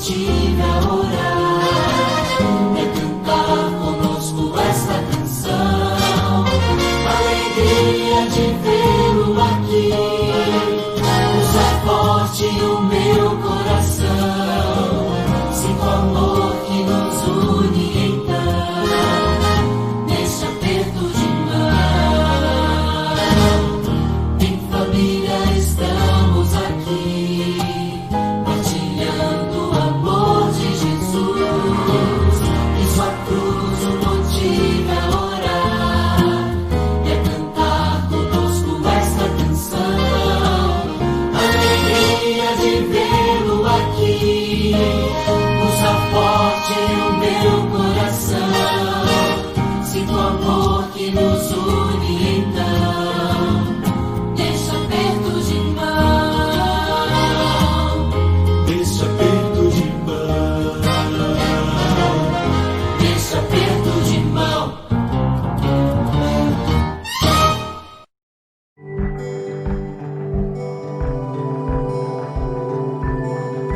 motive a orar, é cantar conosco esta canção, alegria de vê-lo aqui, usa forte o meu coração, sinto o amor que nos une então, nesse aperto de mão, em família estamos aqui, partilhando o amor de Jesus, e sua cruz o motive a orar, e a cantar conosco esta canção, alegria de vê-lo aqui, usa forte o meu coração, sinto o amor que nos une então, neste aperto de mão, neste aperto de mão, neste aperto de mão.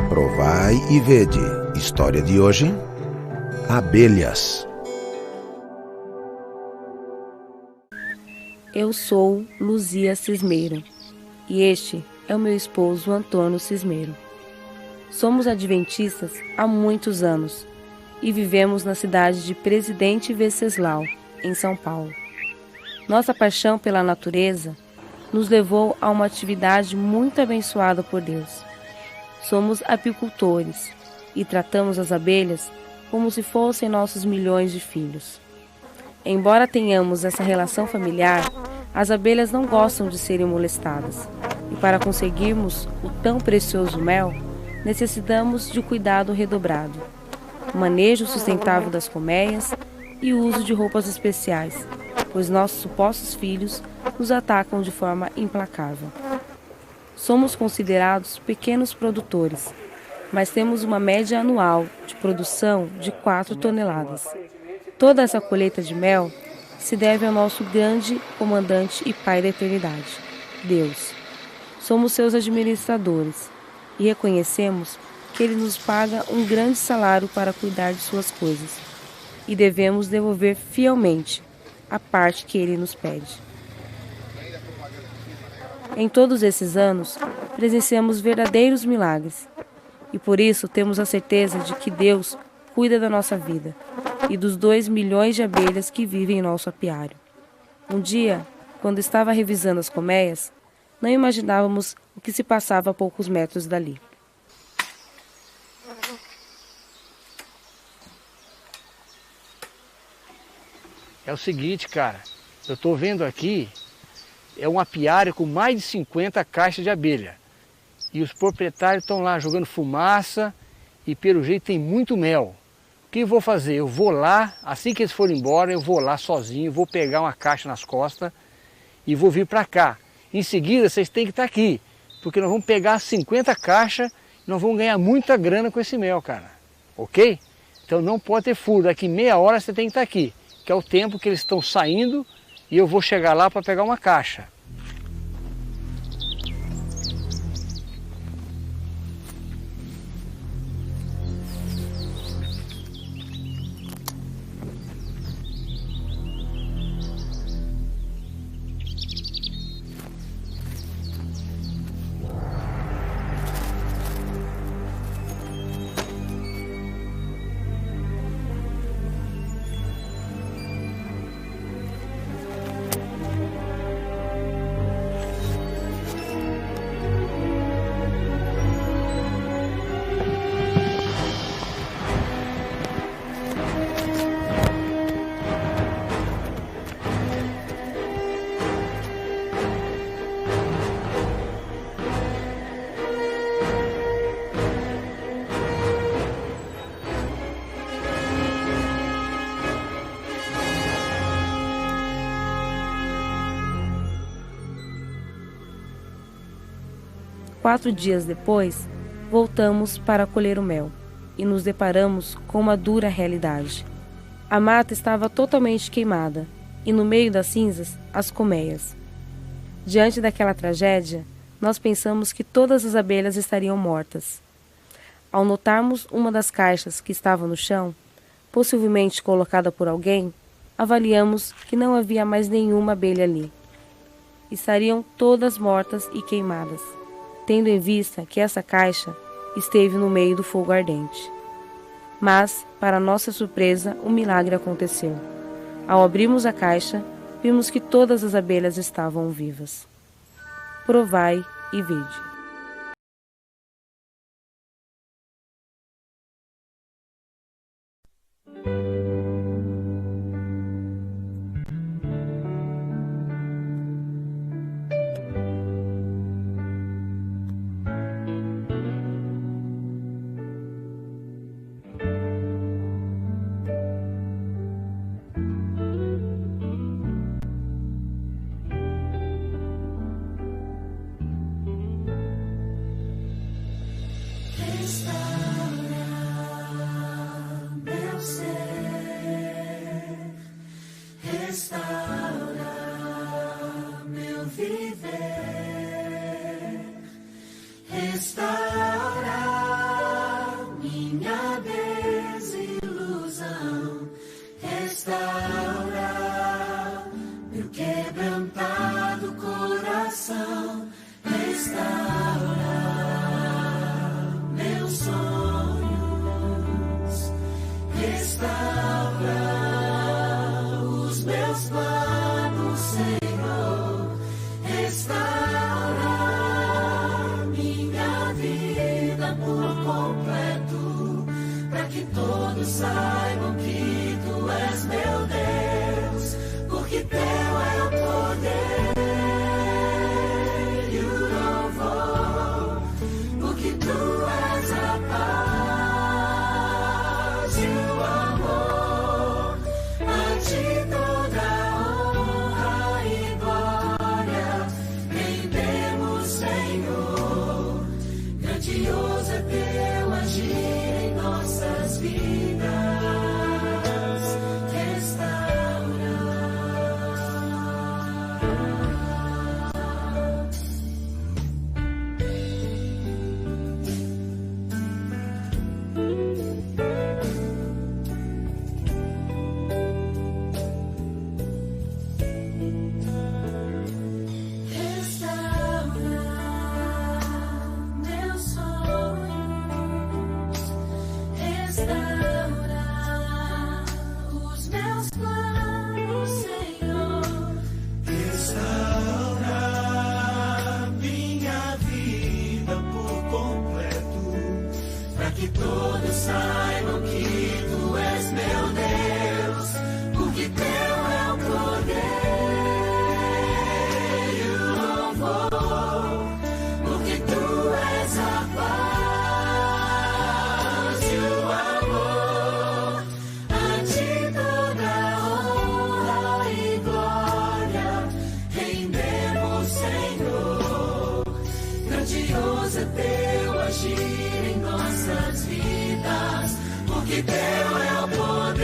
Provai e vede. História de hoje: abelhas. Eu sou Luzia Cismeiro e este é o meu esposo Antônio Cismeiro. Somos adventistas há muitos anos e vivemos na cidade de Presidente Venceslau, em São Paulo. Nossa paixão pela natureza nos levou a uma atividade muito abençoada por Deus. Somos apicultores e tratamos as abelhas como se fossem nossos milhões de filhos. Embora tenhamos essa relação familiar, as abelhas não gostam de serem molestadas. E para conseguirmos o tão precioso mel, necessitamos de cuidado redobrado, manejo sustentável das colmeias e uso de roupas especiais, pois nossos supostos filhos nos atacam de forma implacável. Somos considerados pequenos produtores, mas temos uma média anual de produção de 4 toneladas. Toda essa colheita de mel se deve ao nosso grande comandante e Pai da eternidade, Deus. Somos seus administradores e reconhecemos que Ele nos paga um grande salário para cuidar de suas coisas e devemos devolver fielmente a parte que Ele nos pede. Em todos esses anos, presenciamos verdadeiros milagres e por isso temos a certeza de que Deus cuida da nossa vida e dos 2 milhões de abelhas que vivem em nosso apiário. Um dia, quando estava revisando as colmeias, não imaginávamos o que se passava a poucos metros dali. É o seguinte, cara, eu estou vendo aqui, é um apiário com mais de 50 caixas de abelha. E os proprietários estão lá jogando fumaça e pelo jeito tem muito mel. O que eu vou fazer? Eu vou lá, assim que eles forem embora, eu vou lá sozinho, vou pegar uma caixa nas costas e vou vir para cá. Em seguida, vocês têm que estar aqui, porque nós vamos pegar 50 caixas e nós vamos ganhar muita grana com esse mel, cara. Ok? Então não pode ter furo, daqui meia hora você tem que estar aqui, que é o tempo que eles estão saindo e eu vou chegar lá para pegar uma caixa. Quatro dias depois, voltamos para colher o mel e nos deparamos com uma dura realidade. A mata estava totalmente queimada e no meio das cinzas, as colmeias. Diante daquela tragédia, nós pensamos que todas as abelhas estariam mortas. Ao notarmos uma das caixas que estava no chão, possivelmente colocada por alguém, avaliamos que não havia mais nenhuma abelha ali. Estariam todas mortas e queimadas, tendo em vista que essa caixa esteve no meio do fogo ardente. Mas, para nossa surpresa, um milagre aconteceu. Ao abrirmos a caixa, vimos que todas as abelhas estavam vivas. Provai e vede. Saibam que tu és meu Deus, porque teu é o poder e o louvor, porque tu és a paz e o amor. A ti toda honra e glória rendemos, Senhor. Grandioso é teu agir em nossas vidas. Todos saibam que tu és meu Deus, porque teu é o poder e o louvor, porque tu és a paz e o amor. A ti toda honra e glória rendemos, Senhor. Grandioso é teu agir em nossas vidas, porque teu é o poder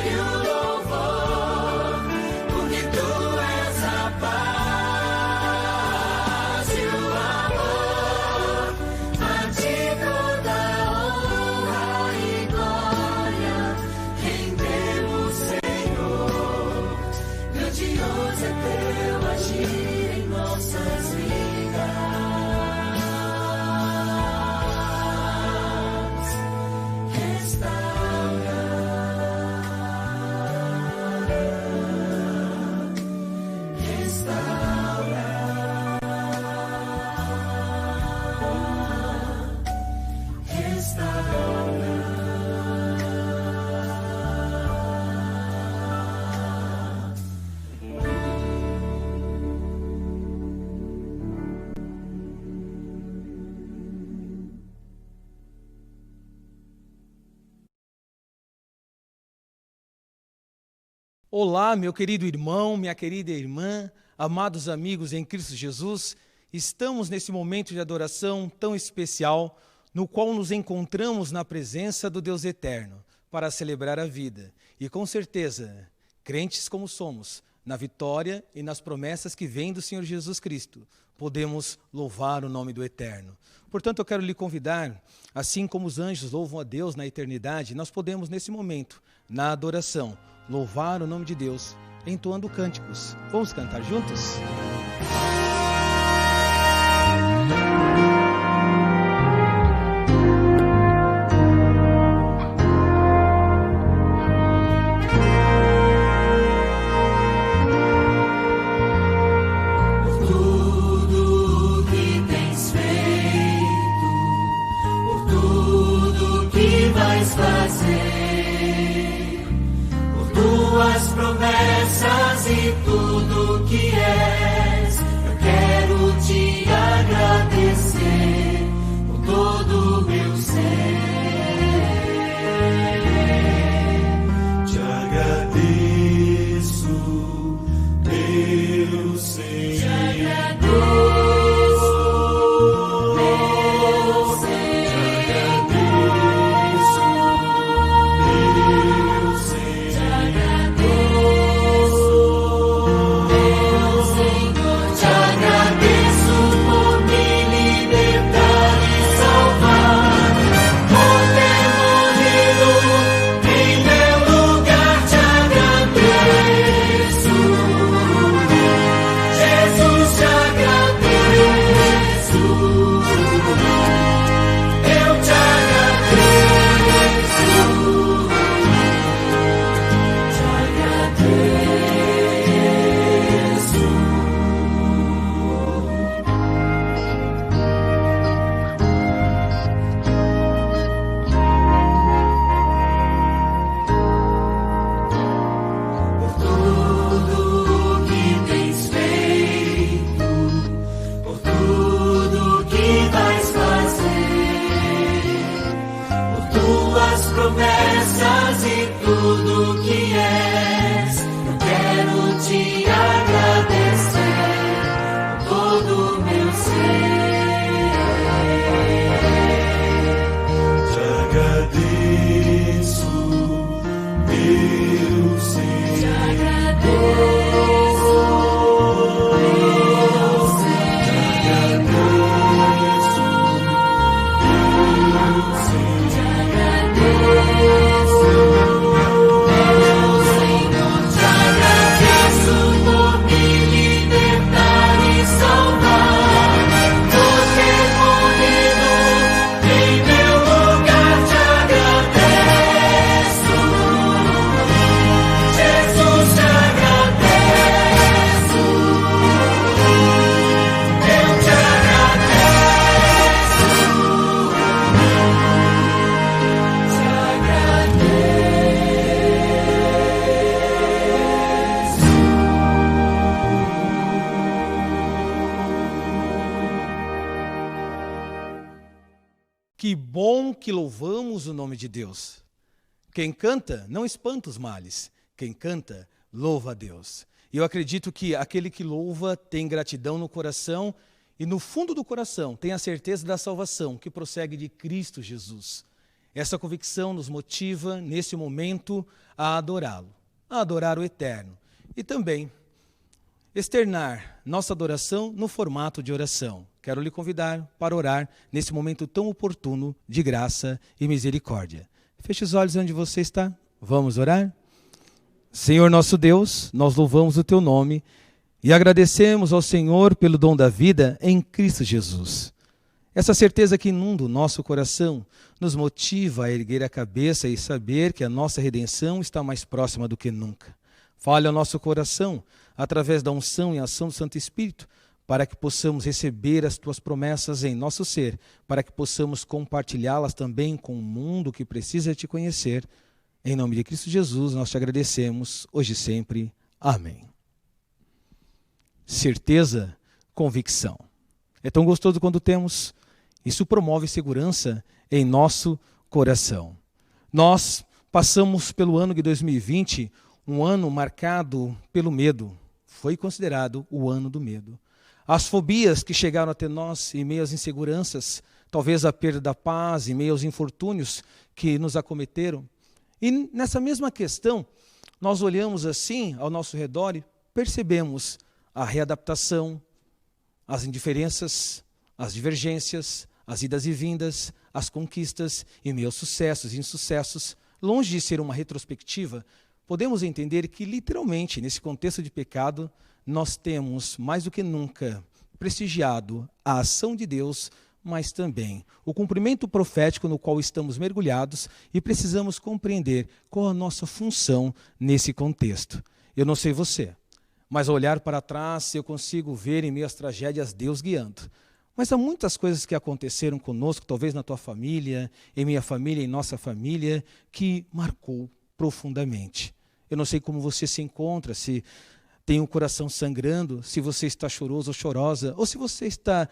e o louvor, porque tu és a paz e o amor. A ti toda honra e glória rendemos, Senhor. Grandioso é teu agir em nossas vidas. Olá, meu querido irmão, minha querida irmã, amados amigos em Cristo Jesus. Estamos nesse momento de adoração tão especial, no qual nos encontramos na presença do Deus eterno, para celebrar a vida. E com certeza, crentes como somos, na vitória e nas promessas que vêm do Senhor Jesus Cristo, podemos louvar o nome do Eterno. Portanto, eu quero lhe convidar, assim como os anjos louvam a Deus na eternidade, nós podemos nesse momento, na adoração, louvar o nome de Deus, entoando cânticos. Vamos cantar juntos? Promessas e tudo que és, eu quero te agradecer com todo o meu ser. Te agradeço, meu Senhor. Te agradeço, meu Senhor. Te agradeço, meu Senhor. Te agradeço por me libertar e salvar, por ter morrido em meu lugar. Te agradeço, Jesus, te agradeço, eu te agradeço, te agradeço. Por tudo que tens feito, por tudo que vais fazer, por tuas promessas e tudo que és, eu quero te agradecer com todo o meu ser. Te agradeço, meu Senhor. Te agradeço, meu Senhor. Te agradeço, meu Senhor. Te agradeço, meu Senhor. Te agradeço por me libertar e salvar, por ter morrido em meu lugar. Te agradeço, Jesus, te agradeço, eu te agradeço, te agradeço. Que bom que louvamos o nome de Deus. Quem canta não espanta os males. Quem canta, louva a Deus. E eu acredito que aquele que louva tem gratidão no coração e no fundo do coração tem a certeza da salvação que prossegue de Cristo Jesus. Essa convicção nos motiva, nesse momento, a adorá-lo, a adorar o Eterno. E também externar nossa adoração no formato de oração. Quero lhe convidar para orar nesse momento tão oportuno de graça e misericórdia. Feche os olhos onde você está. Vamos orar? Senhor nosso Deus, nós louvamos o teu nome e agradecemos ao Senhor pelo dom da vida em Cristo Jesus. Essa certeza que inunda o nosso coração nos motiva a erguer a cabeça e saber que a nossa redenção está mais próxima do que nunca. Fale ao nosso coração através da unção e ação do Santo Espírito, para que possamos receber as tuas promessas em nosso ser, para que possamos compartilhá-las também com o mundo que precisa te conhecer. Em nome de Cristo Jesus, nós te agradecemos, hoje e sempre. Amém. Certeza, convicção. É tão gostoso quando temos. Isso promove segurança em nosso coração. Nós passamos pelo ano de 2020, um ano marcado pelo medo. Foi considerado o ano do medo. As fobias que chegaram até nós em meio às inseguranças, talvez a perda da paz, em meio aos infortúnios que nos acometeram. E nessa mesma questão, nós olhamos assim ao nosso redor e percebemos a readaptação, as indiferenças, as divergências, as idas e vindas, as conquistas e meus sucessos e insucessos. Longe de ser uma retrospectiva, podemos entender que, literalmente, nesse contexto de pecado, nós temos, mais do que nunca, prestigiado a ação de Deus, mas também o cumprimento profético no qual estamos mergulhados e precisamos compreender qual a nossa função nesse contexto. Eu não sei você, mas ao olhar para trás eu consigo ver em meio às tragédias Deus guiando. Mas há muitas coisas que aconteceram conosco, talvez na tua família, em minha família, em nossa família, que marcou profundamente. Eu não sei como você se encontra, se tem o coração sangrando, se você está choroso ou chorosa, ou se você está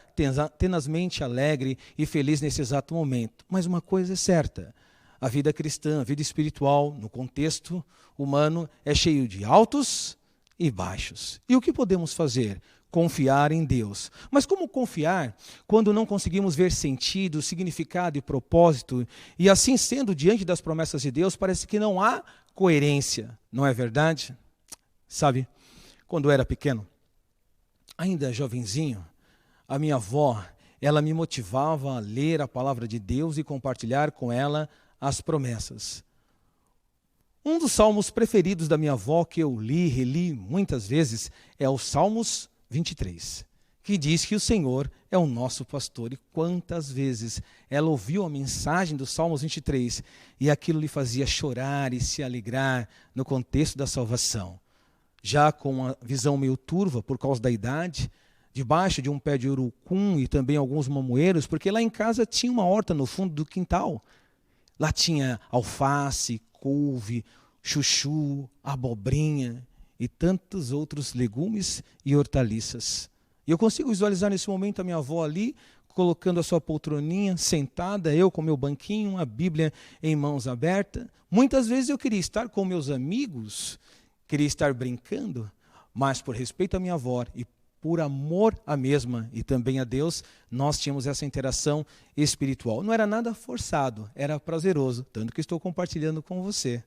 tenazmente alegre e feliz nesse exato momento. Mas uma coisa é certa, a vida cristã, a vida espiritual, no contexto humano, é cheio de altos e baixos. E o que podemos fazer? Confiar em Deus. Mas como confiar quando não conseguimos ver sentido, significado e propósito? E assim sendo, diante das promessas de Deus, parece que não há coerência, não é verdade? Sabe, quando eu era pequeno, ainda jovenzinho, a minha avó, ela me motivava a ler a palavra de Deus e compartilhar com ela as promessas. Um dos salmos preferidos da minha avó, que eu li e reli muitas vezes, é o Salmos 23, que diz que o Senhor é o nosso pastor. E quantas vezes ela ouviu a mensagem do Salmos 23 e aquilo lhe fazia chorar e se alegrar no contexto da salvação. Já com uma visão meio turva por causa da idade, debaixo de um pé de urucum e também alguns mamoeiros, porque lá em casa tinha uma horta no fundo do quintal. Lá tinha alface, couve, chuchu, abobrinha e tantos outros legumes e hortaliças. E eu consigo visualizar nesse momento a minha avó ali, colocando a sua poltroninha, sentada, eu com meu banquinho, a Bíblia em mãos abertas. Muitas vezes eu queria estar com meus amigos, queria estar brincando, mas por respeito à minha avó e por amor à mesma e também a Deus, nós tínhamos essa interação espiritual. Não era nada forçado, era prazeroso, tanto que estou compartilhando com você.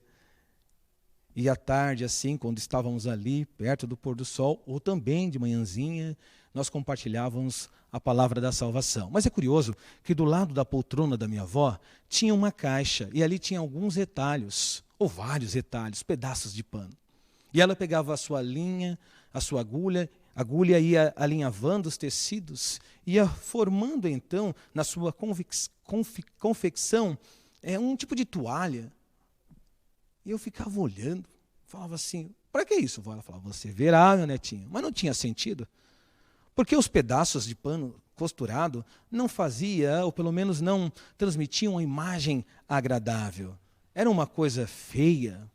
E à tarde, assim, quando estávamos ali, perto do pôr do sol, ou também de manhãzinha, nós compartilhávamos a palavra da salvação. Mas é curioso que do lado da poltrona da minha avó, tinha uma caixa, e ali tinha alguns retalhos, ou vários retalhos, pedaços de pano. E ela pegava a sua linha, a sua agulha ia alinhavando os tecidos, ia formando então, na sua confecção, um tipo de toalha. E eu ficava olhando, falava assim, para que isso, vó? Ela falava, você verá, meu netinho. Mas não tinha sentido, porque os pedaços de pano costurado não fazia, ou pelo menos não transmitiam uma imagem agradável. Era uma coisa feia,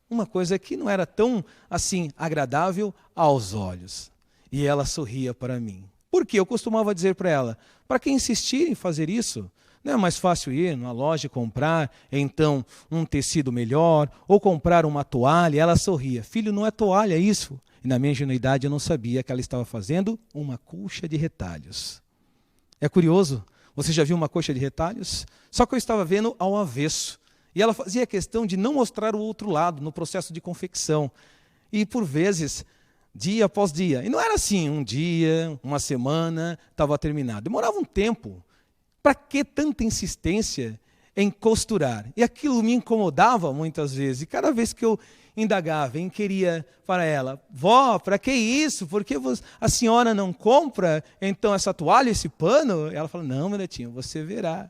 uma coisa que não era tão, assim, agradável aos olhos. E ela sorria para mim. Por quê? Eu costumava dizer para ela, para que insistir em fazer isso? Não é mais fácil ir na loja e comprar, então, um tecido melhor, ou comprar uma toalha? Ela sorria. Filho, não é toalha isso. E na minha ingenuidade eu não sabia que ela estava fazendo uma colcha de retalhos. É curioso, você já viu uma colcha de retalhos? Só que eu estava vendo ao avesso. E ela fazia questão de não mostrar o outro lado no processo de confecção. E por vezes, dia após dia. E não era assim, um dia, uma semana, estava terminado. Demorava um tempo. Para que tanta insistência em costurar? E aquilo me incomodava muitas vezes. E cada vez que eu indagava, queria para ela, vó, para que isso? Por que a senhora não compra então essa toalha, esse pano? Ela fala, não, meu netinho, você verá.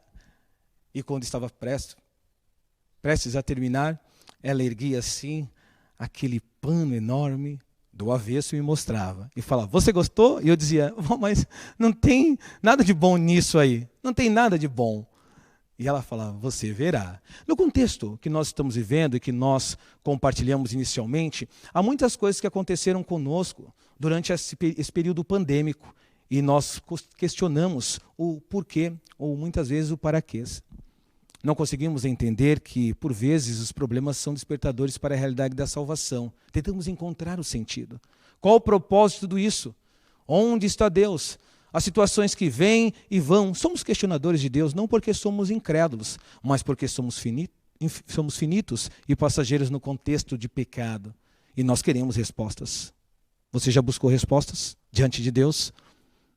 E quando estava prestes a terminar, ela erguia assim, aquele pano enorme, do avesso e me mostrava. E falava, você gostou? E eu dizia, mas não tem nada de bom nisso aí. Não tem nada de bom. E ela falava, você verá. No contexto que nós estamos vivendo e que nós compartilhamos inicialmente, há muitas coisas que aconteceram conosco durante esse período pandêmico. E nós questionamos o porquê, ou muitas vezes o paraquês. Não conseguimos entender que, por vezes, os problemas são despertadores para a realidade da salvação. Tentamos encontrar o sentido. Qual o propósito de tudo isso? Onde está Deus? As situações que vêm e vão. Somos questionadores de Deus não porque somos incrédulos, mas porque somos finitos e passageiros no contexto de pecado. E nós queremos respostas. Você já buscou respostas diante de Deus?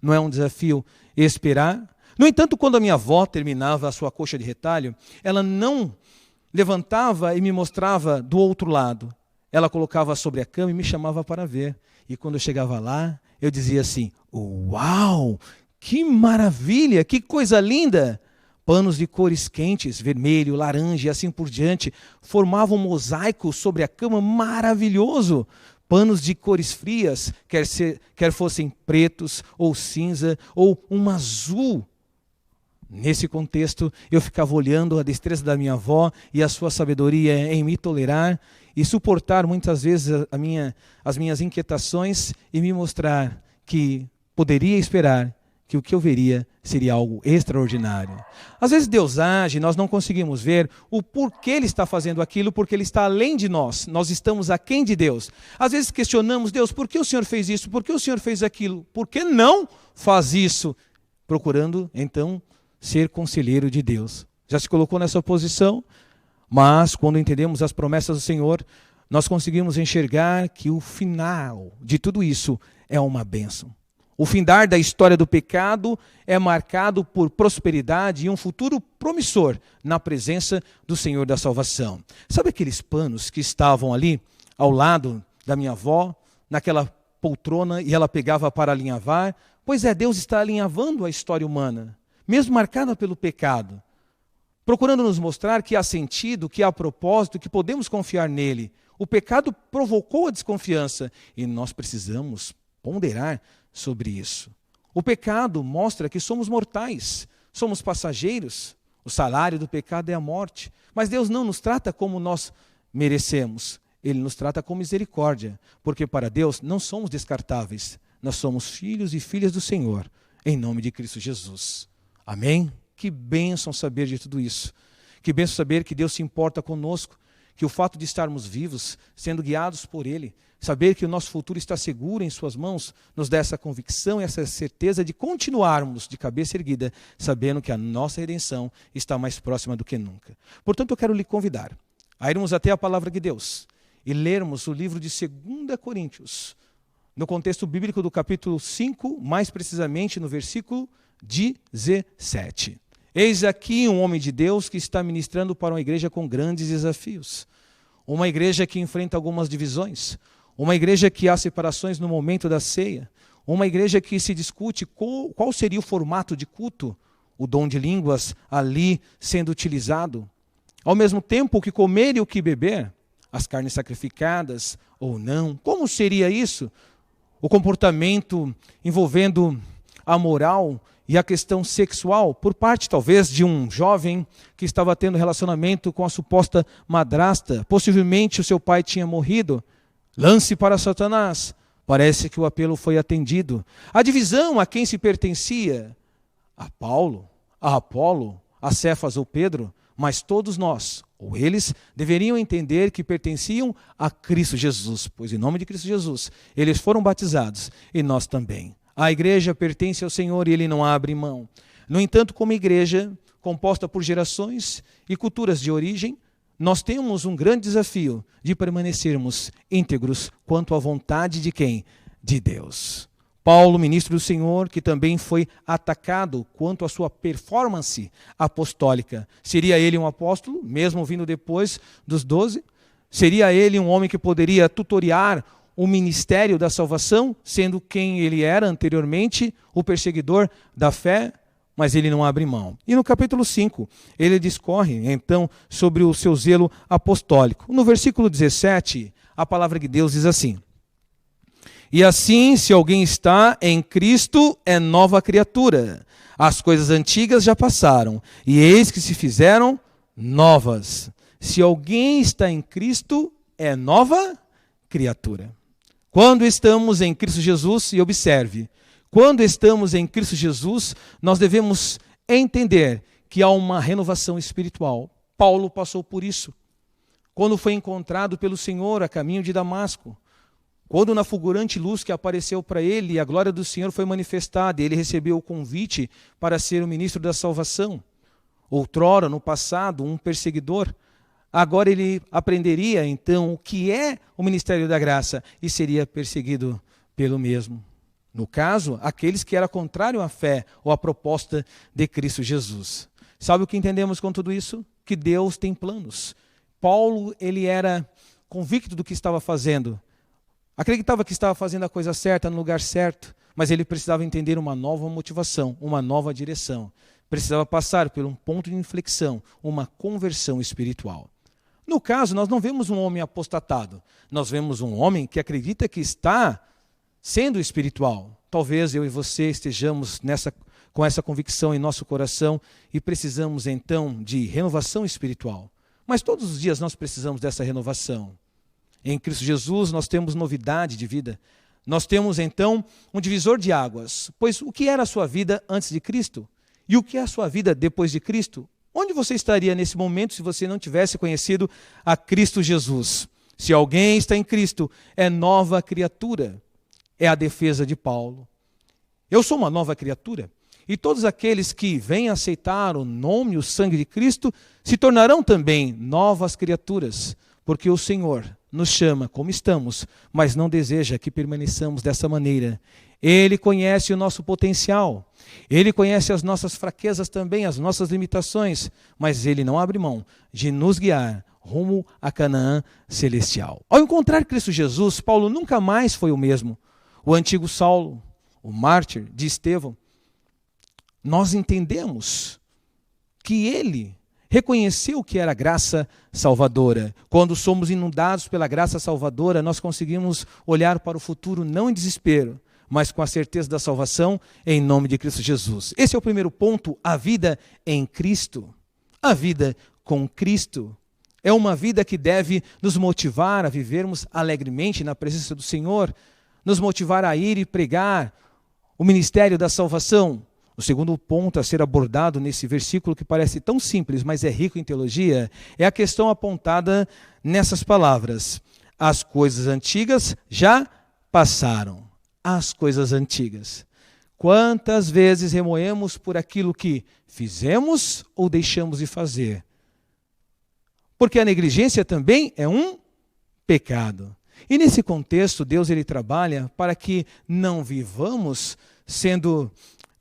Não é um desafio esperar? No entanto, quando a minha avó terminava a sua coxa de retalho, ela não levantava e me mostrava do outro lado. Ela colocava sobre a cama e me chamava para ver. E quando eu chegava lá, eu dizia assim: uau, que maravilha, que coisa linda! Panos de cores quentes, vermelho, laranja e assim por diante, formavam um mosaico sobre a cama maravilhoso. Panos de cores frias, quer fossem pretos ou cinza ou um azul. Nesse contexto, eu ficava olhando a destreza da minha avó e a sua sabedoria em me tolerar e suportar muitas vezes as minhas inquietações e me mostrar que poderia esperar que o que eu veria seria algo extraordinário. Às vezes Deus age e nós não conseguimos ver o porquê Ele está fazendo aquilo, porque Ele está além de nós. Nós estamos aquém de Deus. Às vezes questionamos: Deus, por que o Senhor fez isso? Por que o Senhor fez aquilo? Por que não faz isso? Procurando, então, ser conselheiro de Deus. Já se colocou nessa posição? Mas, quando entendemos as promessas do Senhor, nós conseguimos enxergar que o final de tudo isso é uma bênção. O findar da história do pecado é marcado por prosperidade e um futuro promissor na presença do Senhor da salvação. Sabe aqueles panos que estavam ali ao lado da minha avó, naquela poltrona, e ela pegava para alinhavar? Pois é, Deus está alinhavando a história humana, mesmo marcada pelo pecado, procurando nos mostrar que há sentido, que há propósito, que podemos confiar nele. O pecado provocou a desconfiança e nós precisamos ponderar sobre isso. O pecado mostra que somos mortais, somos passageiros. O salário do pecado é a morte. Mas Deus não nos trata como nós merecemos. Ele nos trata com misericórdia, porque para Deus não somos descartáveis. Nós somos filhos e filhas do Senhor, em nome de Cristo Jesus. Amém? Que bênção saber de tudo isso. Que bênção saber que Deus se importa conosco, que o fato de estarmos vivos, sendo guiados por Ele, saber que o nosso futuro está seguro em suas mãos, nos dá essa convicção e essa certeza de continuarmos de cabeça erguida, sabendo que a nossa redenção está mais próxima do que nunca. Portanto, eu quero lhe convidar a irmos até a palavra de Deus e lermos o livro de 2 Coríntios, no contexto bíblico do capítulo 5, mais precisamente no versículo 17. Eis aqui um homem de Deus que está ministrando para uma igreja com grandes desafios. Uma igreja que enfrenta algumas divisões. Uma igreja que há separações no momento da ceia. Uma igreja que se discute qual seria o formato de culto, o dom de línguas ali sendo utilizado. Ao mesmo tempo, o que comer e o que beber, as carnes sacrificadas ou não. Como seria isso? O comportamento envolvendo a moral e a questão sexual, por parte talvez de um jovem que estava tendo relacionamento com a suposta madrasta. Possivelmente o seu pai tinha morrido. Lance para Satanás. Parece que o apelo foi atendido. A divisão a quem se pertencia? A Paulo, a Apolo, a Cefas ou Pedro? Mas todos nós, ou eles, deveriam entender que pertenciam a Cristo Jesus, pois em nome de Cristo Jesus, eles foram batizados e nós também. A igreja pertence ao Senhor e Ele não abre mão. No entanto, como igreja, composta por gerações e culturas de origem, nós temos um grande desafio de permanecermos íntegros quanto à vontade de quem? De Deus. Paulo, ministro do Senhor, que também foi atacado quanto à sua performance apostólica. Seria ele um apóstolo, mesmo vindo depois dos 12? Seria ele um homem que poderia tutoriar o ministério da salvação, sendo quem ele era anteriormente, o perseguidor da fé? Mas ele não abre mão. E no capítulo 5, ele discorre, então, sobre o seu zelo apostólico. No versículo 17, a palavra de Deus diz assim: e assim, se alguém está em Cristo, é nova criatura. As coisas antigas já passaram, e eis que se fizeram novas. Se alguém está em Cristo, é nova criatura. Quando estamos em Cristo Jesus, e observe, quando estamos em Cristo Jesus, nós devemos entender que há uma renovação espiritual. Paulo passou por isso. Quando foi encontrado pelo Senhor a caminho de Damasco, quando na fulgurante luz que apareceu para ele, a glória do Senhor foi manifestada, e ele recebeu o convite para ser o ministro da salvação. Outrora, no passado, um perseguidor, agora ele aprenderia então o que é o ministério da graça e seria perseguido pelo mesmo. No caso, aqueles que eram contrários à fé ou à proposta de Cristo Jesus. Sabe o que entendemos com tudo isso? Que Deus tem planos. Paulo, ele era convicto do que estava fazendo. Acreditava que estava fazendo a coisa certa no lugar certo, mas ele precisava entender uma nova motivação, uma nova direção. Precisava passar por um ponto de inflexão, uma conversão espiritual. No caso, nós não vemos um homem apostatado. Nós vemos um homem que acredita que está sendo espiritual. Talvez eu e você estejamos com essa convicção em nosso coração e precisamos então de renovação espiritual. Mas todos os dias nós precisamos dessa renovação. Em Cristo Jesus nós temos novidade de vida. Nós temos então um divisor de águas. Pois o que era a sua vida antes de Cristo? E o que é a sua vida depois de Cristo? Onde você estaria nesse momento se você não tivesse conhecido a Cristo Jesus? Se alguém está em Cristo, é nova criatura. É a defesa de Paulo. Eu sou uma nova criatura. E todos aqueles que vêm aceitar o nome e o sangue de Cristo se tornarão também novas criaturas. Porque o Senhor nos chama como estamos, mas não deseja que permaneçamos dessa maneira. Ele conhece o nosso potencial. Ele conhece as nossas fraquezas também, as nossas limitações. Mas Ele não abre mão de nos guiar rumo a Canaã celestial. Ao encontrar Cristo Jesus, Paulo nunca mais foi o mesmo. O antigo Saulo, o mártir de Estevão, nós entendemos que ele reconheceu que era graça salvadora. Quando somos inundados pela graça salvadora, nós conseguimos olhar para o futuro não em desespero, mas com a certeza da salvação em nome de Cristo Jesus. Esse é o primeiro ponto, a vida em Cristo. A vida com Cristo. É uma vida que deve nos motivar a vivermos alegremente na presença do Senhor, nos motivar a ir e pregar o ministério da salvação. O segundo ponto a ser abordado nesse versículo, que parece tão simples, mas é rico em teologia, é a questão apontada nessas palavras. As coisas antigas já passaram. As coisas antigas. Quantas vezes remoemos por aquilo que fizemos ou deixamos de fazer? Porque a negligência também é um pecado. E nesse contexto, Deus ele trabalha para que não vivamos sendo,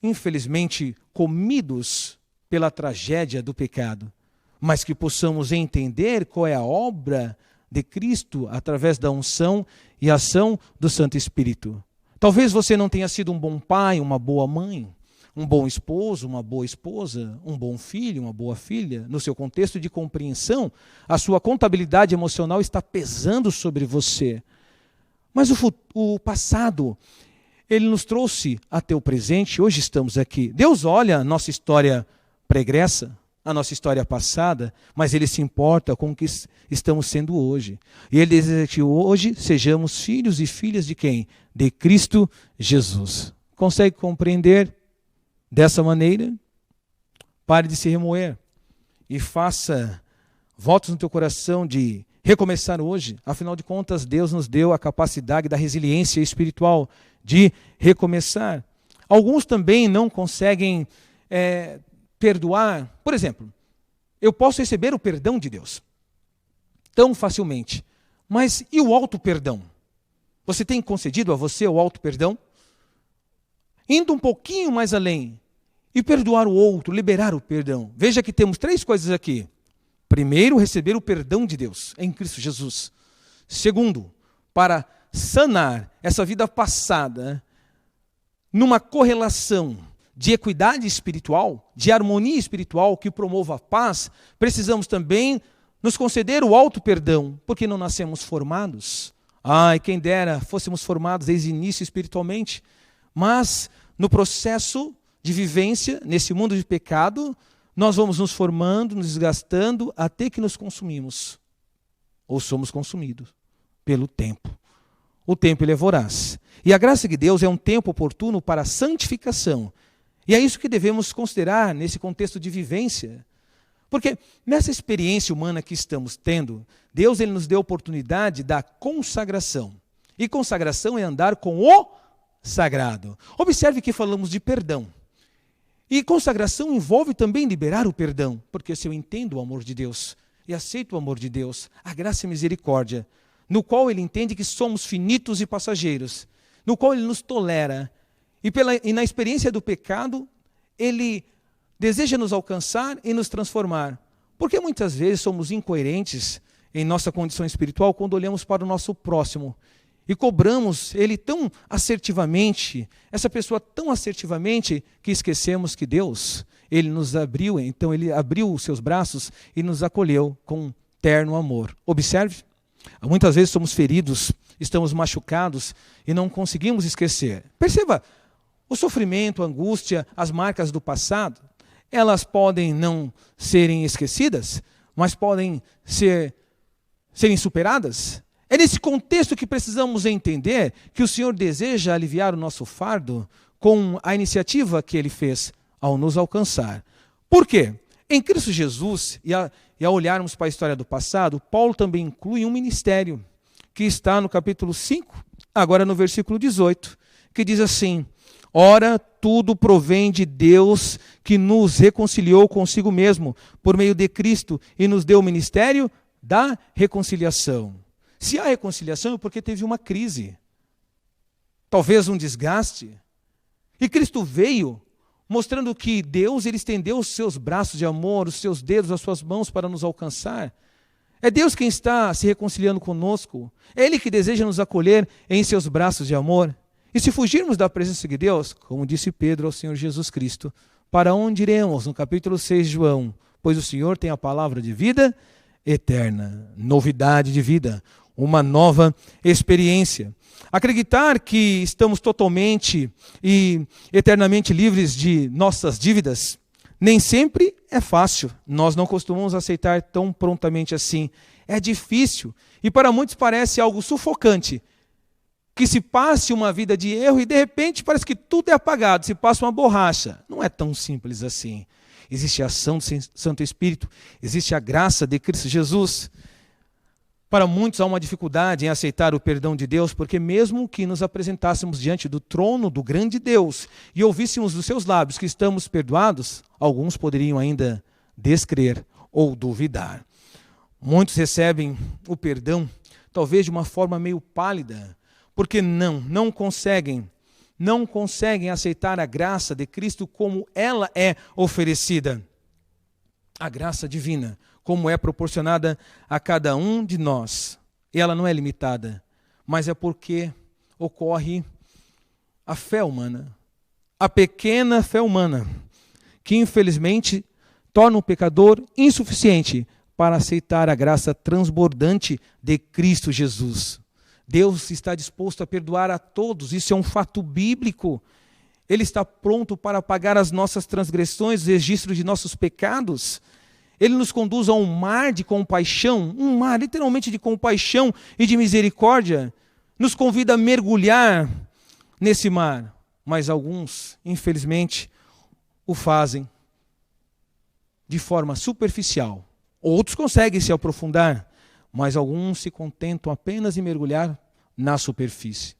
infelizmente, comidos pela tragédia do pecado, mas que possamos entender qual é a obra de Cristo através da unção e ação do Santo Espírito. Talvez você não tenha sido um bom pai, uma boa mãe, um bom esposo, uma boa esposa, um bom filho, uma boa filha. No seu contexto de compreensão, a sua contabilidade emocional está pesando sobre você. Mas o passado, ele nos trouxe até o presente, hoje estamos aqui. Deus olha a nossa história pregressa, a nossa história passada, mas Ele se importa com o que estamos sendo hoje. E Ele deseja que hoje sejamos filhos e filhas de quem? De Cristo Jesus. Consegue compreender dessa maneira? Pare de se remoer e faça votos no teu coração de recomeçar hoje. Afinal de contas, Deus nos deu a capacidade da resiliência espiritual de recomeçar. Alguns também não conseguem perdoar. Por exemplo, eu posso receber o perdão de Deus tão facilmente, mas e o auto-perdão? Você tem concedido a você o auto-perdão? Indo um pouquinho mais além e perdoar o outro, liberar o perdão. Veja que temos 3 coisas aqui. Primeiro, receber o perdão de Deus em Cristo Jesus. Segundo, para sanar essa vida passada numa correlação de equidade espiritual, de harmonia espiritual que promova a paz, precisamos também nos conceder o auto-perdão, porque não nascemos formados. Ai, quem dera fôssemos formados desde o início espiritualmente, mas no processo de vivência, nesse mundo de pecado, nós vamos nos formando, nos desgastando, até que nos consumimos, ou somos consumidos pelo tempo. O tempo ele é voraz. E a graça de Deus é um tempo oportuno para a santificação. E é isso que devemos considerar nesse contexto de vivência. Porque nessa experiência humana que estamos tendo, Deus ele nos deu a oportunidade da consagração. E consagração é andar com o sagrado. Observe que falamos de perdão. E consagração envolve também liberar o perdão. Porque se eu entendo o amor de Deus e aceito o amor de Deus, a graça e a misericórdia, no qual ele entende que somos finitos e passageiros, no qual Ele nos tolera. E na experiência do pecado, Ele deseja nos alcançar e nos transformar. Porque muitas vezes somos incoerentes em nossa condição espiritual quando olhamos para o nosso próximo e cobramos ele tão assertivamente, essa pessoa tão assertivamente, que esquecemos que Deus, Ele nos abriu, então Ele abriu os seus braços e nos acolheu com terno amor. Observe, muitas vezes somos feridos, estamos machucados e não conseguimos esquecer. Perceba, o sofrimento, a angústia, as marcas do passado, elas podem não serem esquecidas, mas podem serem superadas. É nesse contexto que precisamos entender que o Senhor deseja aliviar o nosso fardo com a iniciativa que Ele fez ao nos alcançar. Por quê? Em Cristo Jesus, e ao olharmos para a história do passado, Paulo também inclui um ministério, que está no capítulo 5, agora no versículo 18, que diz assim: ora, tudo provém de Deus, que nos reconciliou consigo mesmo, por meio de Cristo, e nos deu o ministério da reconciliação. Se há reconciliação é porque teve uma crise, talvez um desgaste. E Cristo veio mostrando que Deus, Ele estendeu os seus braços de amor, os seus dedos, as suas mãos para nos alcançar. É Deus quem está se reconciliando conosco. É Ele que deseja nos acolher em seus braços de amor. E se fugirmos da presença de Deus, como disse Pedro ao Senhor Jesus Cristo, para onde iremos? No capítulo 6 de João, pois o Senhor tem a palavra de vida eterna, novidade de vida, uma nova experiência. Acreditar que estamos totalmente e eternamente livres de nossas dívidas nem sempre é fácil. Nós não costumamos aceitar tão prontamente assim. É difícil e para muitos parece algo sufocante. Que se passe uma vida de erro e de repente parece que tudo é apagado, se passa uma borracha. Não é tão simples assim. Existe a ação do Santo Espírito, existe a graça de Cristo Jesus. Para muitos há uma dificuldade em aceitar o perdão de Deus, porque mesmo que nos apresentássemos diante do trono do grande Deus e ouvíssemos dos seus lábios que estamos perdoados, alguns poderiam ainda descrer ou duvidar. Muitos recebem o perdão, talvez de uma forma meio pálida, porque não conseguem aceitar a graça de Cristo como ela é oferecida. A graça divina, como é proporcionada a cada um de nós. E ela não é limitada, mas é porque ocorre a fé humana, a pequena fé humana, que infelizmente torna o pecador insuficiente para aceitar a graça transbordante de Cristo Jesus. Deus está disposto a perdoar a todos, isso é um fato bíblico. Ele está pronto para pagar as nossas transgressões, o registro de nossos pecados. Ele nos conduz a um mar de compaixão, um mar literalmente de compaixão e de misericórdia. Nos convida a mergulhar nesse mar. Mas alguns, infelizmente, o fazem de forma superficial. Outros conseguem se aprofundar, mas alguns se contentam apenas em mergulhar na superfície.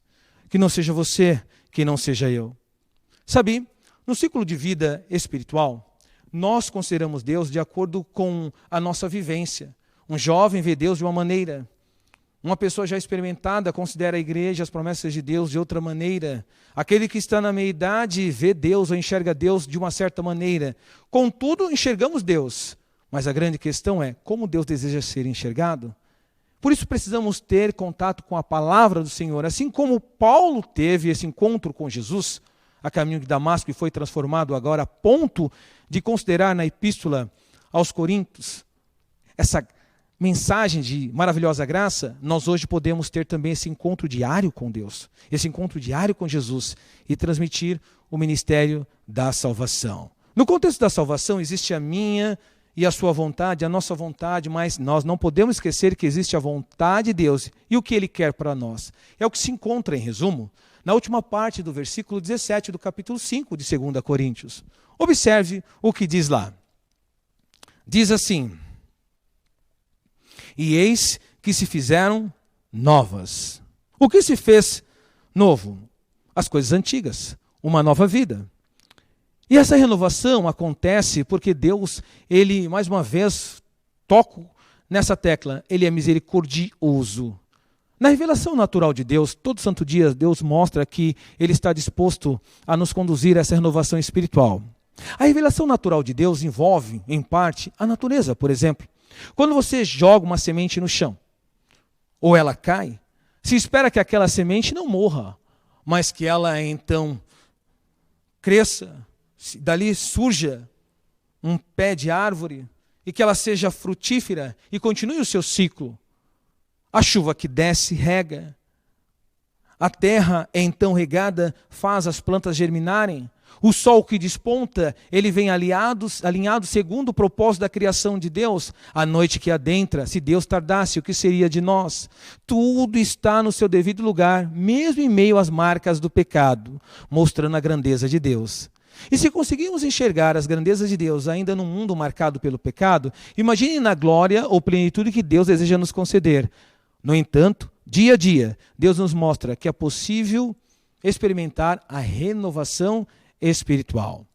Que não seja você, que não seja eu. Sabe, no ciclo de vida espiritual, nós consideramos Deus de acordo com a nossa vivência. Um jovem vê Deus de uma maneira. Uma pessoa já experimentada considera a igreja, as promessas de Deus de outra maneira. Aquele que está na meia-idade vê Deus ou enxerga Deus de uma certa maneira. Contudo, enxergamos Deus. Mas a grande questão é como Deus deseja ser enxergado. Por isso precisamos ter contato com a palavra do Senhor. Assim como Paulo teve esse encontro com Jesus, a caminho de Damasco, e foi transformado agora a ponto de considerar na epístola aos Coríntios essa mensagem de maravilhosa graça, nós hoje podemos ter também esse encontro diário com Deus, esse encontro diário com Jesus e transmitir o ministério da salvação. No contexto da salvação existe a minha e a sua vontade, a nossa vontade, mas nós não podemos esquecer que existe a vontade de Deus e o que Ele quer para nós. É o que se encontra, em resumo, na última parte do versículo 17 do capítulo 5 de 2 Coríntios. Observe o que diz lá. Diz assim: e eis que se fizeram novas. O que se fez novo? As coisas antigas, uma nova vida. E essa renovação acontece porque Deus, Ele, mais uma vez, toco nessa tecla, Ele é misericordioso. Na revelação natural de Deus, todo santo dia Deus mostra que Ele está disposto a nos conduzir a essa renovação espiritual. A revelação natural de Deus envolve, em parte, a natureza. Por exemplo, quando você joga uma semente no chão, ou ela cai, se espera que aquela semente não morra, mas que ela então cresça, dali surja um pé de árvore, e que ela seja frutífera e continue o seu ciclo. A chuva que desce rega, a terra é então regada, faz as plantas germinarem. O sol que desponta, ele vem alinhado segundo o propósito da criação de Deus. A noite que adentra, se Deus tardasse, o que seria de nós? Tudo está no seu devido lugar, mesmo em meio às marcas do pecado, mostrando a grandeza de Deus. E se conseguirmos enxergar as grandezas de Deus ainda num mundo marcado pelo pecado, imagine na glória ou plenitude que Deus deseja nos conceder. No entanto, dia a dia, Deus nos mostra que é possível experimentar a renovação espiritual.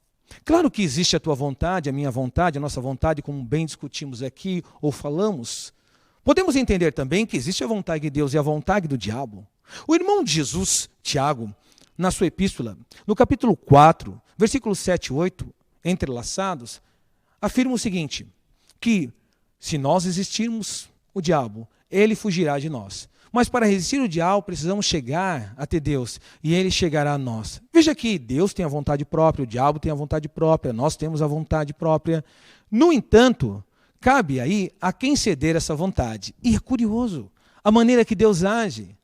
Claro que existe a tua vontade, a minha vontade, a nossa vontade, como bem discutimos aqui ou falamos. Podemos entender também que existe a vontade de Deus e a vontade do diabo. O irmão de Jesus, Tiago, na sua epístola, no capítulo 4, versículos 7 e 8, entrelaçados, afirma o seguinte, que se nós resistirmos o diabo, ele fugirá de nós. Mas para resistir o diabo, precisamos chegar até Deus, e ele chegará a nós. Veja que Deus tem a vontade própria, o diabo tem a vontade própria, nós temos a vontade própria. No entanto, cabe aí a quem ceder essa vontade. E é curioso a maneira que Deus age.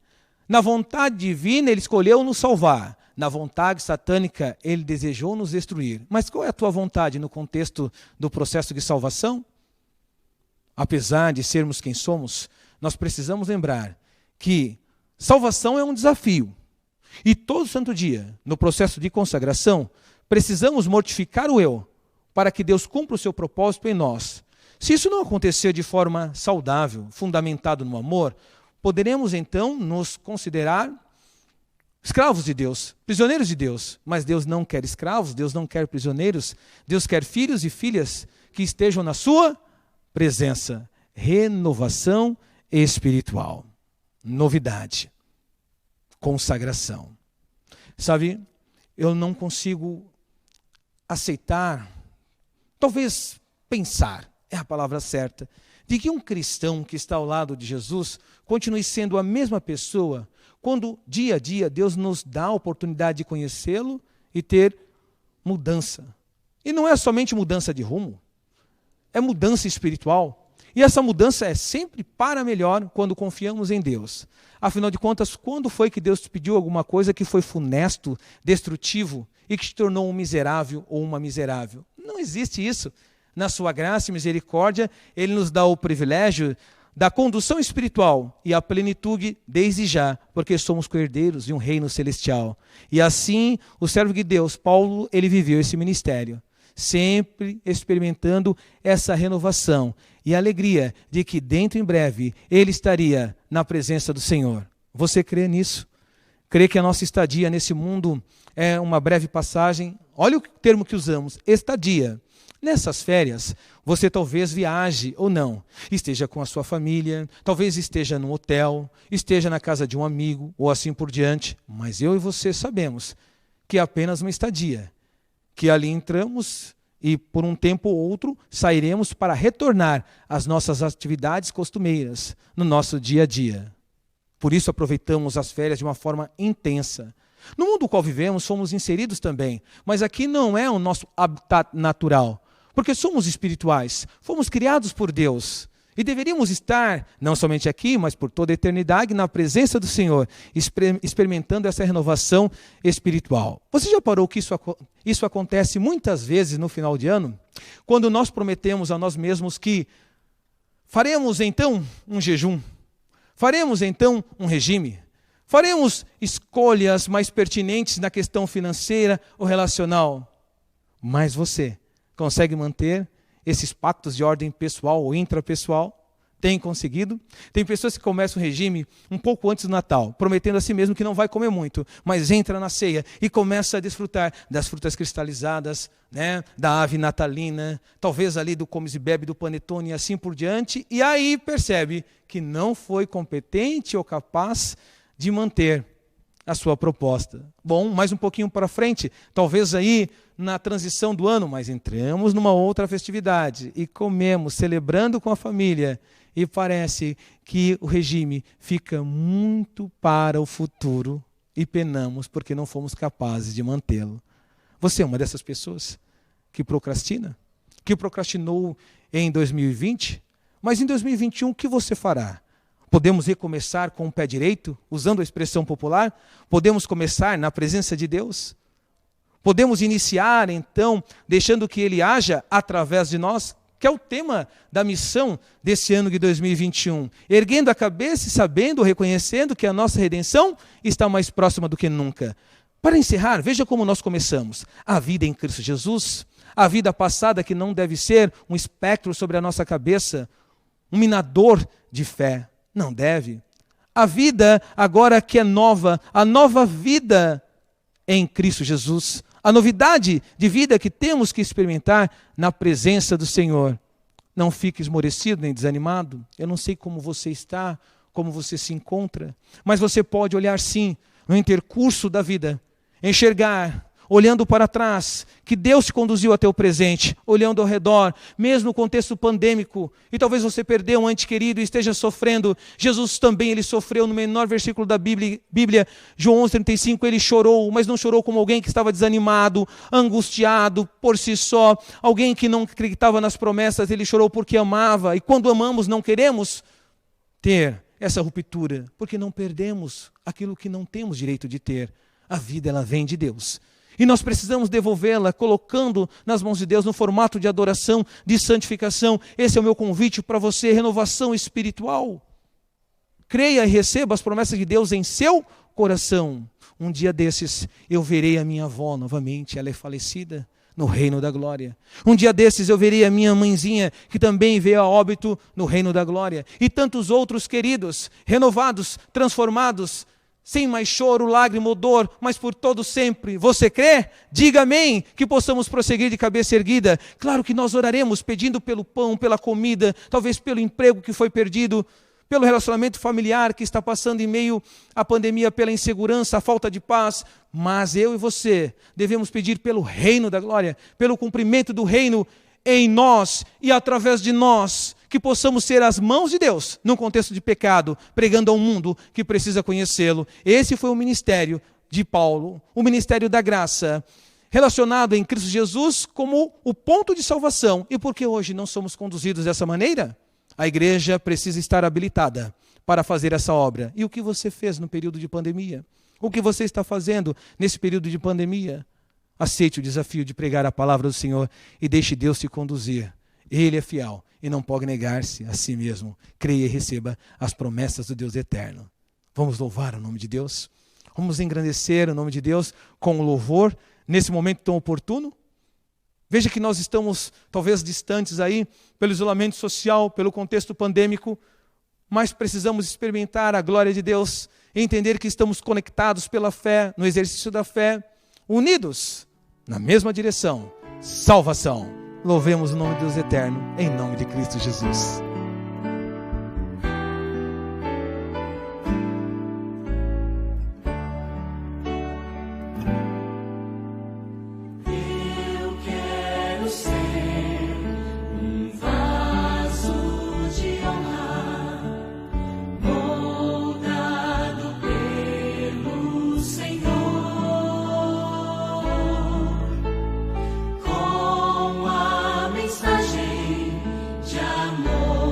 Na vontade divina, ele escolheu nos salvar. Na vontade satânica, ele desejou nos destruir. Mas qual é a tua vontade no contexto do processo de salvação? Apesar de sermos quem somos, nós precisamos lembrar que salvação é um desafio. E todo santo dia, no processo de consagração, precisamos mortificar o eu para que Deus cumpra o seu propósito em nós. Se isso não acontecer de forma saudável, fundamentado no amor, poderemos então nos considerar escravos de Deus, prisioneiros de Deus. Mas Deus não quer escravos, Deus não quer prisioneiros, Deus quer filhos e filhas que estejam na sua presença. Renovação espiritual. Novidade. Consagração. Sabe, eu não consigo aceitar, talvez pensar, é a palavra certa, de que um cristão que está ao lado de Jesus continue sendo a mesma pessoa quando dia a dia Deus nos dá a oportunidade de conhecê-lo e ter mudança. E não é somente mudança de rumo, é mudança espiritual. E essa mudança é sempre para melhor quando confiamos em Deus. Afinal de contas, quando foi que Deus te pediu alguma coisa que foi funesto, destrutivo e que te tornou um miserável ou uma miserável? Não existe isso. Na sua graça e misericórdia, Ele nos dá o privilégio da condução espiritual e a plenitude desde já, porque somos co-herdeiros de um reino celestial. E assim, o servo de Deus, Paulo, ele viveu esse ministério, sempre experimentando essa renovação e a alegria de que dentro em breve ele estaria na presença do Senhor. Você crê nisso? Crê que a nossa estadia nesse mundo é uma breve passagem? Olha o termo que usamos, estadia. Nessas férias, você talvez viaje ou não, esteja com a sua família, talvez esteja num hotel, esteja na casa de um amigo ou assim por diante, mas eu e você sabemos que é apenas uma estadia, que ali entramos e por um tempo ou outro sairemos para retornar às nossas atividades costumeiras no nosso dia a dia. Por isso aproveitamos as férias de uma forma intensa. No mundo no qual vivemos, somos inseridos também, mas aqui não é o nosso habitat natural, porque somos espirituais, fomos criados por Deus e deveríamos estar, não somente aqui, mas por toda a eternidade, na presença do Senhor, experimentando essa renovação espiritual. Você já parou que isso acontece muitas vezes no final de ano? Quando nós prometemos a nós mesmos que faremos então um jejum, faremos então um regime, faremos escolhas mais pertinentes na questão financeira ou relacional, mas você consegue manter esses pactos de ordem pessoal ou intrapessoal? Tem conseguido? Tem pessoas que começam o regime um pouco antes do Natal, prometendo a si mesmo que não vai comer muito, mas entra na ceia e começa a desfrutar das frutas cristalizadas, né, da ave natalina, talvez ali do comes e bebe, do panetone e assim por diante, e aí percebe que não foi competente ou capaz de manter a sua proposta. Bom, mais um pouquinho para frente, talvez aí na transição do ano, mas entramos numa outra festividade e comemos, celebrando com a família, e parece que o regime fica muito para o futuro e penamos porque não fomos capazes de mantê-lo. Você é uma dessas pessoas que procrastina? Que procrastinou em 2020? Mas em 2021 o que você fará? Podemos recomeçar com o pé direito, usando a expressão popular? Podemos começar na presença de Deus? Podemos iniciar, então, deixando que Ele haja através de nós, que é o tema da missão desse ano de 2021. Erguendo a cabeça e sabendo, reconhecendo que a nossa redenção está mais próxima do que nunca. Para encerrar, veja como nós começamos. A vida em Cristo Jesus, a vida passada que não deve ser um espectro sobre a nossa cabeça, um minador de fé. Não deve. A vida agora que é nova, a nova vida em Cristo Jesus. A novidade de vida que temos que experimentar na presença do Senhor. Não fique esmorecido nem desanimado. Eu não sei como você está, como você se encontra, mas você pode olhar sim no intercurso da vida, enxergar, olhando para trás, que Deus te conduziu até o presente, olhando ao redor, mesmo no contexto pandêmico, e talvez você perdeu um ente querido e esteja sofrendo. Jesus também, ele sofreu. No menor versículo da Bíblia, João 11:35, ele chorou, mas não chorou como alguém que estava desanimado, angustiado por si só, alguém que não acreditava nas promessas. Ele chorou porque amava, e quando amamos não queremos ter essa ruptura, porque não perdemos aquilo que não temos direito de ter. A vida, ela vem de Deus. E nós precisamos devolvê-la, colocando nas mãos de Deus, no formato de adoração, de santificação. Esse é o meu convite para você, renovação espiritual. Creia e receba as promessas de Deus em seu coração. Um dia desses, eu verei a minha avó novamente, ela é falecida, no reino da glória. Um dia desses, eu verei a minha mãezinha, que também veio a óbito no reino da glória. E tantos outros queridos, renovados, transformados, sem mais choro, lágrima ou dor, mas por todo sempre. Você crê? Diga amém, que possamos prosseguir de cabeça erguida. Claro que nós oraremos pedindo pelo pão, pela comida, talvez pelo emprego que foi perdido, pelo relacionamento familiar que está passando em meio à pandemia, pela insegurança, a falta de paz. Mas eu e você devemos pedir pelo reino da glória, pelo cumprimento do reino em nós e através de nós, que possamos ser as mãos de Deus, num contexto de pecado, pregando ao mundo que precisa conhecê-lo. Esse foi o ministério de Paulo, o ministério da graça, relacionado em Cristo Jesus como o ponto de salvação. E por que hoje não somos conduzidos dessa maneira? A igreja precisa estar habilitada para fazer essa obra. E o que você fez no período de pandemia? O que você está fazendo nesse período de pandemia? Aceite o desafio de pregar a palavra do Senhor e deixe Deus te conduzir. Ele é fiel e não pode negar-se a si mesmo. Creia e receba as promessas do Deus eterno. Vamos louvar o nome de Deus? Vamos engrandecer o nome de Deus com o louvor nesse momento tão oportuno? Veja que nós estamos talvez distantes aí pelo isolamento social, pelo contexto pandêmico, mas precisamos experimentar a glória de Deus e entender que estamos conectados pela fé, no exercício da fé, unidos na mesma direção, salvação. Louvemos o nome de Deus eterno, em nome de Cristo Jesus. Eu quero ser um vaso de honra, moldado pelo Senhor. Com a mensagem de amor.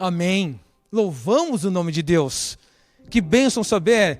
Amém. Louvamos o nome de Deus. Que bênção saber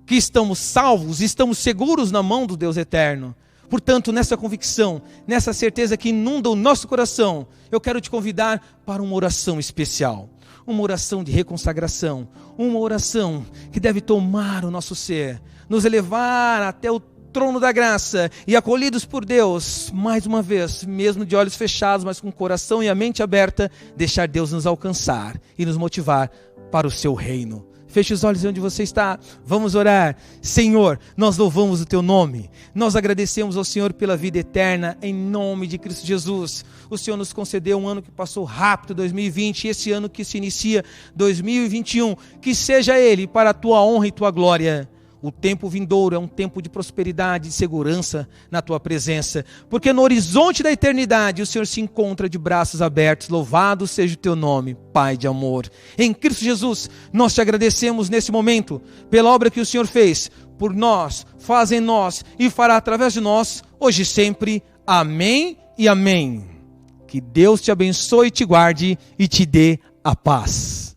que estamos salvos, estamos seguros na mão do Deus eterno. Portanto, nessa convicção, nessa certeza que inunda o nosso coração, eu quero te convidar para uma oração especial. Uma oração de reconsagração. Uma oração que deve tomar o nosso ser, nos elevar até o trono da graça e acolhidos por Deus, mais uma vez, mesmo de olhos fechados, mas com o coração e a mente aberta, deixar Deus nos alcançar e nos motivar para o seu reino. Feche os olhos onde você está, vamos orar. Senhor, nós louvamos o teu nome, nós agradecemos ao Senhor pela vida eterna, em nome de Cristo Jesus. O Senhor nos concedeu um ano que passou rápido, 2020, e esse ano que se inicia, 2021, que seja ele para a tua honra e tua glória. O tempo vindouro é um tempo de prosperidade e segurança na tua presença, porque no horizonte da eternidade o Senhor se encontra de braços abertos. Louvado seja o teu nome, Pai de amor. Em Cristo Jesus, nós te agradecemos nesse momento pela obra que o Senhor fez por nós, faz em nós e fará através de nós, hoje e sempre. Amém e amém. Que Deus te abençoe, te guarde e te dê a paz.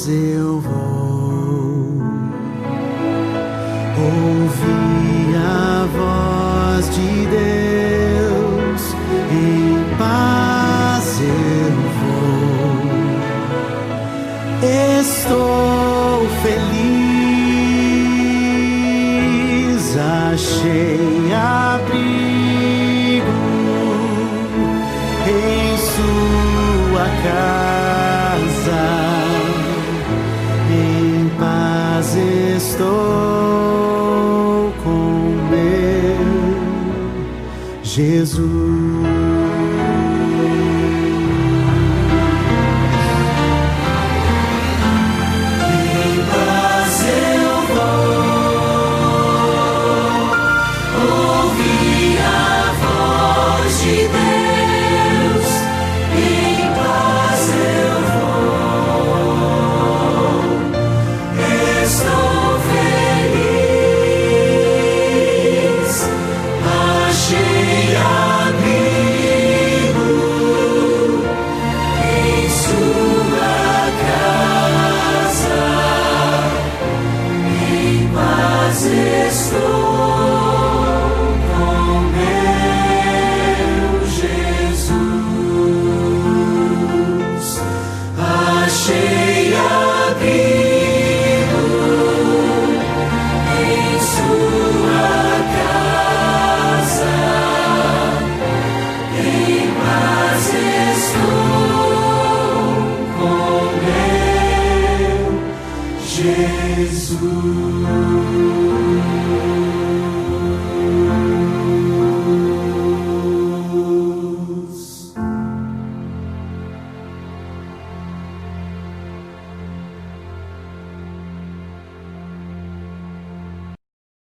Eu vou ouvir a voz de Deus, em paz eu vou, estou feliz, achei abrigo em sua casa. Estou com meu Jesus.